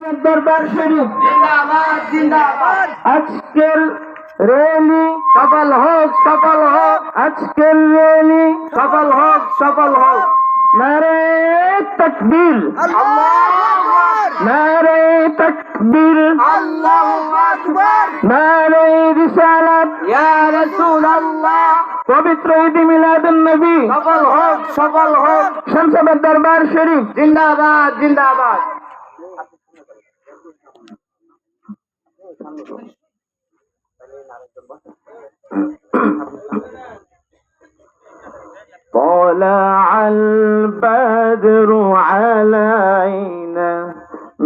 দরবার শরীফ জিন্দাবাদ জিন্দাবাদ। আজকের রেলি সফল হোক সফল হোক, আজকের রেলি সফল হোক সফল হোক। নারে তাকবীর, আল্লাহু আকবার, নারে তাকবীর, আল্লাহু আকবার। নারে রিসালাত, ইয়া রাসূলুল্লাহ, পবিত্র ঈদ মিলাদুন নবী সফল হোক সফল হোক। শামসাবাদ দরবার শরীফ জিন্দাবাদ জিন্দাবাদ। طلع البدر علينا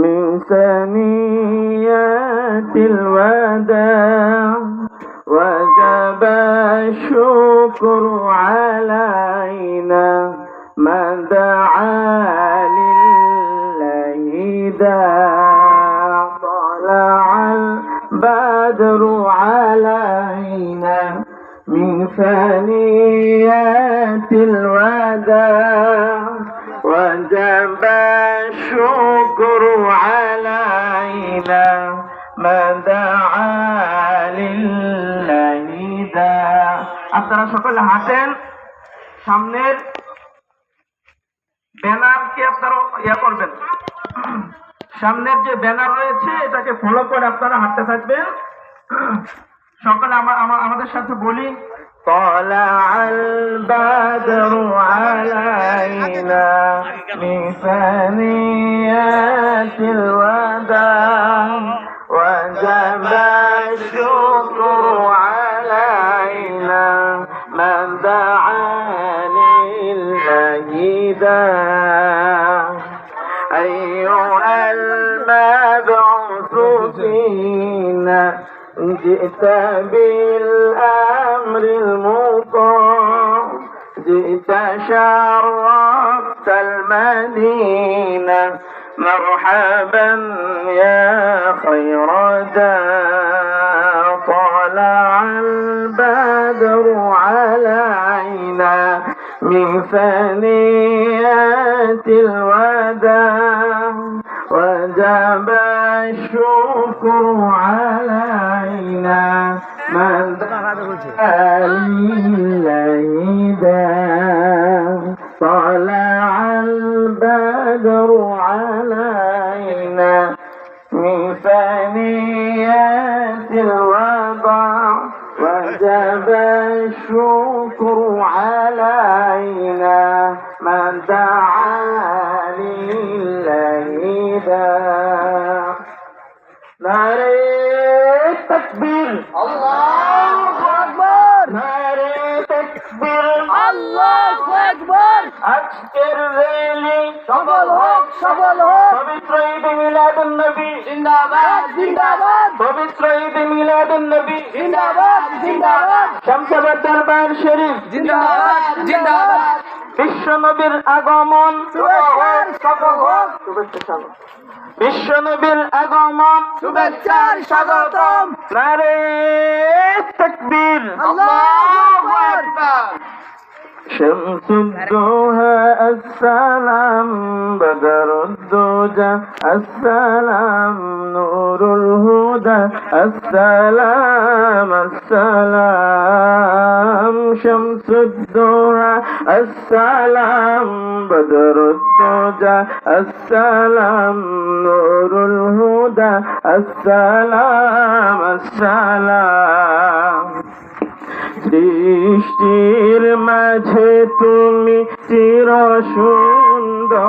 من ثنيات الوداع وجب الشكر علينا ما دعا لله داع. طلع البدر علينا من ثنيات الوداع وجب الشكر علينا ما دعا لله داع. আপনারা সকলে হাঁটেন, সামনের ব্যানারকে আপনারা করবেন, সামনের যে ব্যানার রয়েছে এটাকে ফলো করে আপনারা হাঁটতে থাকবেন। সকলে আমাদের সাথে বলি, طلع البدر علينا من ثنيات الوداع وجب الشكر علينا من دعا لله داع. أيها المبعوث فينا جئت بالأمر المطاع، جئت شرفت المدينة مرحبا يا خير داع. طلع البدر علينا من ثنيات الوداع وجب الشكر علينا من دعا لله داع. طلع البدر علينا من ثنيات الوداع وجب الشكر علينا من دعا لله داع. নারে তাকবীর, আল্লাহু আকবার, নারে তাকবীর, আল্লাহু আকবার। আজকের রেলি সফল হোক সফল হোক। পবিত্র ঈদ মিলাদুন নবী জিন্দাবাদ জিন্দাবাদ, পবিত্র ঈদ মিলাদুন নবী জিন্দাবাদ জিন্দাবাদ, শামসাবাদ দরবার শরীফ জিন্দাবাদ জিন্দাবাদ। বিশ্ব নবীর আগমন শুভেচ্ছার সফল হোক, বিশ্ব নবীর আগমন শুভেচ্ছার স্বাগতম। নারে তাকবীর, আল্লাহু আকবার। شمس الضحى السلام بدر الدجى السلام نور الهدى السلام السلام. شمس الضحى السلام بدر الدجى السلام نور الهدى السلام السلام. সৃষ্টির মাঝে তুমি চির সুন্দর,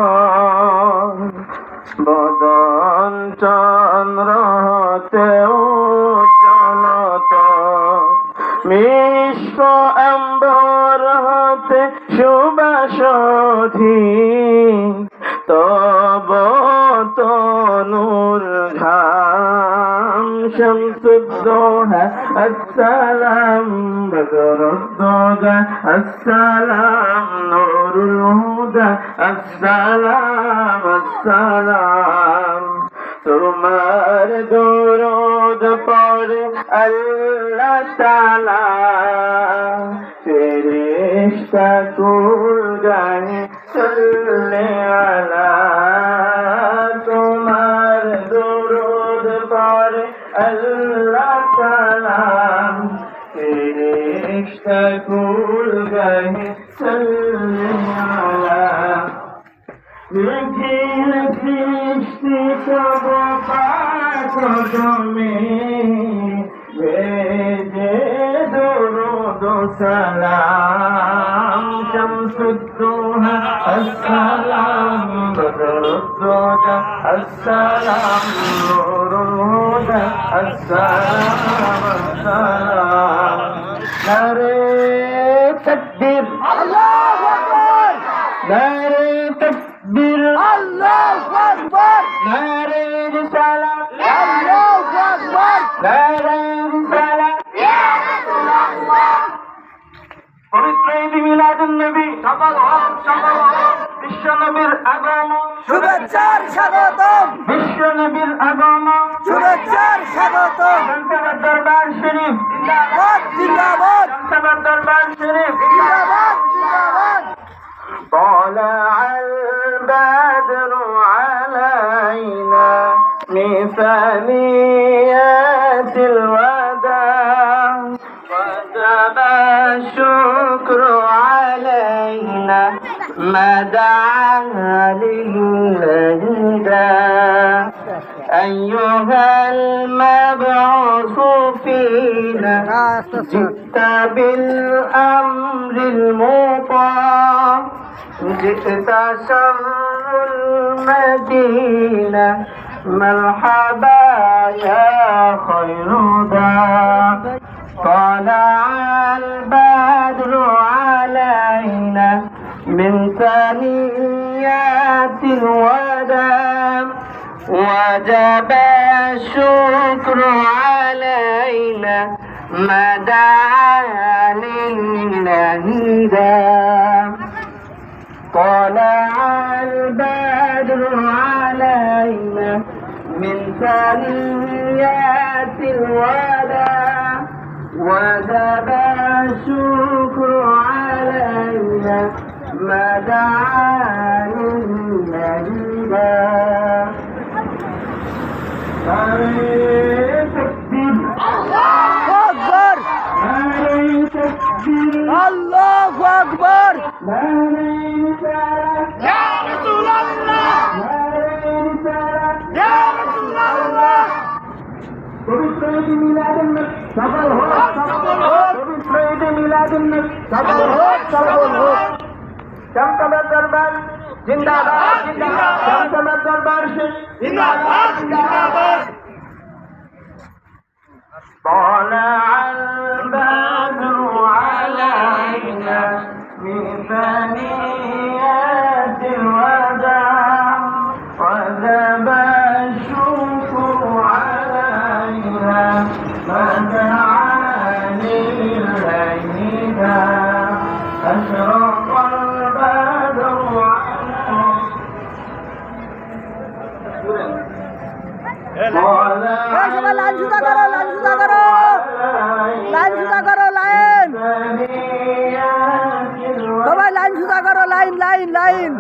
বদন চন্দ্র হতেও চলত, মিশ্র অম্বর হতে সুবাসধি তব তনুর ঘাম. শামসুদ্দোহা আসসালাম বদরুদ্দোজা আসসালাম নুরুল হুদা আসসালাম আসসালাম. তোমার দরুদ পড়ে আল্লাহ তাআলা ফেরেশতা কুল গায়ে সাল্লে আলা. তোমার अल्लाह सलाम फरिश्ता कुल गए सल्ले अला लेकिन फरिश्ते सब पाक में भेजे दुरूद सलाम शम्सुद्दोहा अस्सलाम बदरुद्दोहा अस्सलाम नूरुल हुदा अस्सलाम अस्सलाम नारे तकबीर अल्लाहु अकबर नारे तकबीर अल्लाहु अकबर नारे रिसालत अल्लाहु अकबर नारे रिसालत या রাসূলুল্লাহ পবিত্র ঈদ মিলাদুন নবী সকল বিশ্ব নবীর আগমন শুভেচ্ছার স্বাগতম বিশ্ব নবীর আগমন শুভেচ্ছার স্বাগতম সংসদ দরবার শরীফ জিন্দাবাদ জিন্দাবাদ সংসদ দরবার শরীফ জিন্দাবাদ জিন্দাবাদ طلع البدر علينا من ثنيات الوداع وجب الشكر علينا ما دعا للهدى أيها المبعوث فينا جئت بالأمر المطاع جئت شر المدينة مرحبا يا خير داع طلع البدر علينا من ثنيات الوداع وجب الشكر علينا ما دعا للهدى طلع البدر علينا من ثنيات الوداع وجب الشكر علينا ما دعا للهدى আল্লাহু আকবার আল্লাহু আকবার ইয়া রাসূলুল্লাহ ইয়া রাসূলুল্লাহ পবিত্র ঈদ মিলাদুন নবী সফল হোক পবিত্র ঈদ মিলাদুন নবী সফল হোক সংসদ দরবার জিন্দাবাদ জিন্দাবাদ সংসদ দরবার জিন্দাবাদ জিন্দাবাদ طلع البدر علينا من ثنيات الوداع وجب الشكر علينا ما دعا للهدى أشرق البدر সবাই লাইন সুদা করো লাইন সুদা করো লাইন সুদা করো লাইন সবাই লাইন সুদা করো লাইন লাইন লাইন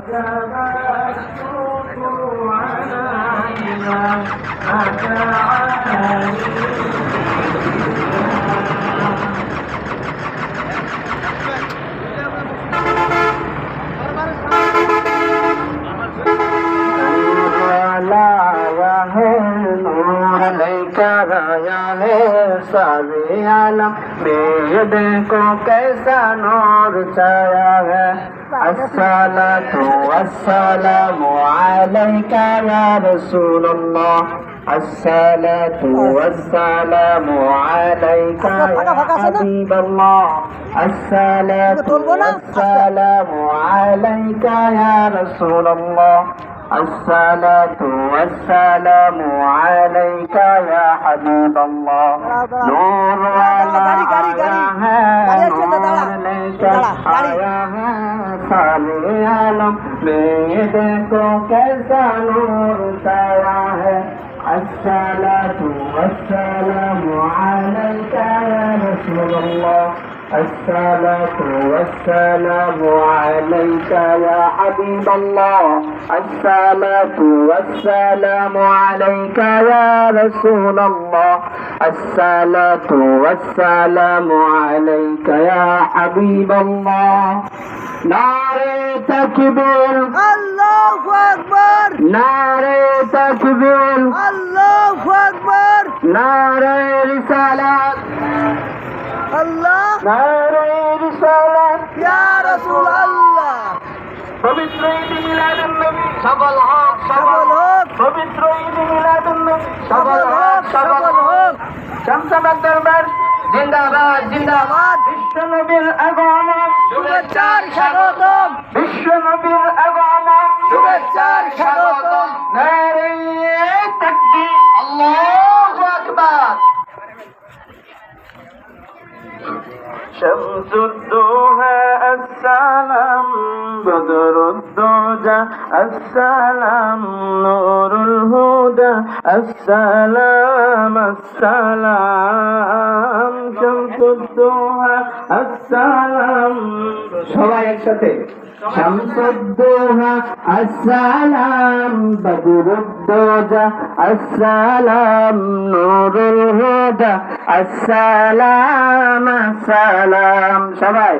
सारे आलम मेद को कैसा नूर छाया है अस्सलातु वस्सलामु अलैका या रसूलल्लाह अस्सलातु वस्सलामु अलैका या हबीबल्लाह अस्सलातु वस्सलामु अलैका या रसूलल्लाह الصلاة والسلام عليك يا حبيب الله نور والا آیا ہے نور لے کر آیا ہے سارے عالم میں دیکھو کیسا نور چھایا ہے الصلاة والسلام عليك يا رسول الله الصلاة والسلام عليك يا حبيب الله الصلاة والسلام عليك يا رسول الله الصلاة والسلام عليك يا حبيب الله نعرة تكبير আল্লাহু আকবার نعرة تكبير আল্লাহু আকবার نعرة رسالات আল্লাহ نعرة رسالات ইয়া রাসূলুল্লাহ পবিত্র ঈদ মিলাদুন নবী সফল হোক সফল হোক পবিত্র ঈদ মিলাদুন নবী সফল হোক সফল হোক শামসাবাদ দরবার জিন্দাবাদ জিন্দাবাদ বিশ্ব নবীর আগমন শুভেচ্ছার স্বাগতম বিশ্ব নবীর আগমন শুভেচ্ছার স্বাগতম নারে তাকবীর আল্লাহু আকবার شمس الضحى السلام بدر الدجى السلام نور الهدى السلام السلام شمس الضحى السلام সবাই একসাথে شمس الضحى السلام بدر الدجى السلام نور الهدى السلام السلام সবাই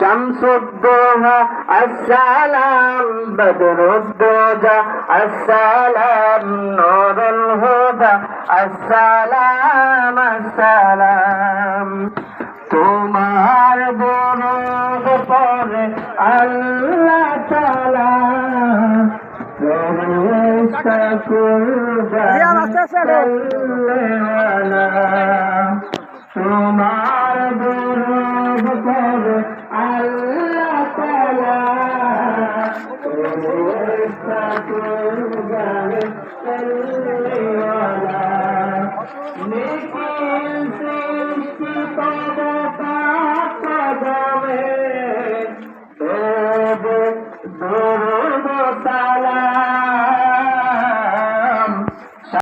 شمس الضحى السلام بدر الدجى السلام نور الهدى السلام السلام তোমার দরুদ পড়ে আল্লাহ তাআলা ফেরেশতা রিয়ান আস্তে আস্তে কুরবান তোমার দরুদ পড়ে আল্লাহ তাআলা ফেরেশতা কুরবান নেকির সৃষ্টি